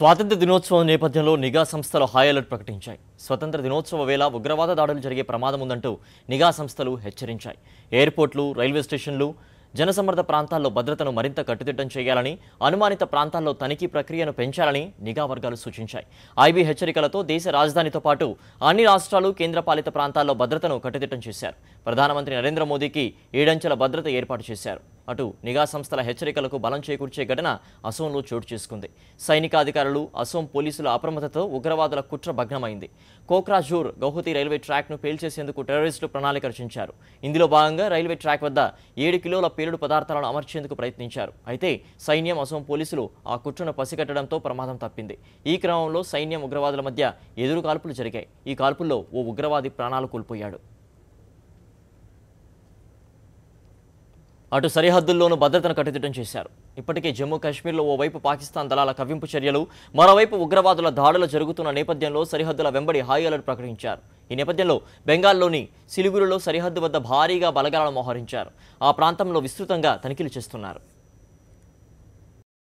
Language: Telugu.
స్వాతంత్ర దినోత్సవం నేపథ్యంలో నిఘా సంస్థలు హై అలర్ట్ ప్రకటించాయి. స్వతంత్ర దినోత్సవ వేళ ఉగ్రవాద దాడులు జరిగే ప్రమాదం ఉందంటూ నిఘా సంస్థలు హెచ్చరించాయి. ఎయిర్పోర్ట్లు, రైల్వే స్టేషన్లు, జనసమ్మర్ద ప్రాంతాల్లో భద్రతను మరింత కట్టుదిట్టం చేయాలని, అనుమానిత ప్రాంతాల్లో తనిఖీ ప్రక్రియను పెంచాలని నిఘా వర్గాలు సూచించాయి. ఐబీ హెచ్చరికలతో దేశ రాజధానితో పాటు అన్ని రాష్ట్రాలు, కేంద్రపాలిత ప్రాంతాల్లో భద్రతను కట్టుదిట్టం చేశారు. ప్రధానమంత్రి నరేంద్ర మోదీకి 7 అంచెల భద్రత ఏర్పాటు చేశారు. అటు నిఘా సంస్థల హెచ్చరికలకు బలం చేకూర్చే ఘటన అసోంలో చోటు చేసుకుంది. సైనికాధికారులు, అసోం పోలీసుల అప్రమత్తతో ఉగ్రవాదుల కుట్ర భగ్నమైంది. కోక్రాఝార్ గౌహతి రైల్వే ట్రాక్ను పేల్చేసేందుకు టెర్రరిస్టులు ప్రణాళిక రచించారు. ఇందులో భాగంగా రైల్వే ట్రాక్ వద్ద 7 కిలోల పేలుడు పదార్థాలను అమర్చేందుకు ప్రయత్నించారు. అయితే సైన్యం, అసోం పోలీసులు ఆ కుట్రను పసిగట్టడంతో ప్రమాదం తప్పింది. ఈ క్రమంలో సైన్యం, ఉగ్రవాదుల మధ్య ఎదురు కాల్పులు జరిగాయి. ఈ కాల్పుల్లో ఓ ఉగ్రవాది ప్రాణాలు కోల్పోయాడు. అటు సరిహద్దుల్లోనూ భద్రతను కట్టుదిట్టం చేశారు. ఇప్పటికే జమ్మూ కాశ్మీర్లో ఓవైపు పాకిస్తాన్ దళాల కవ్వింపు చర్యలు, మరోవైపు ఉగ్రవాదుల దాడులు జరుగుతున్న నేపథ్యంలో సరిహద్దుల వెంబడి హై అలర్ట్ ప్రకటించారు. ఈ నేపథ్యంలో బెంగాల్లోని సిలిగురిలో సరిహద్దు వద్ద భారీగా బలగాలను మోహరించారు. ఆ ప్రాంతంలో విస్తృతంగా తనిఖీలు చేస్తున్నారు.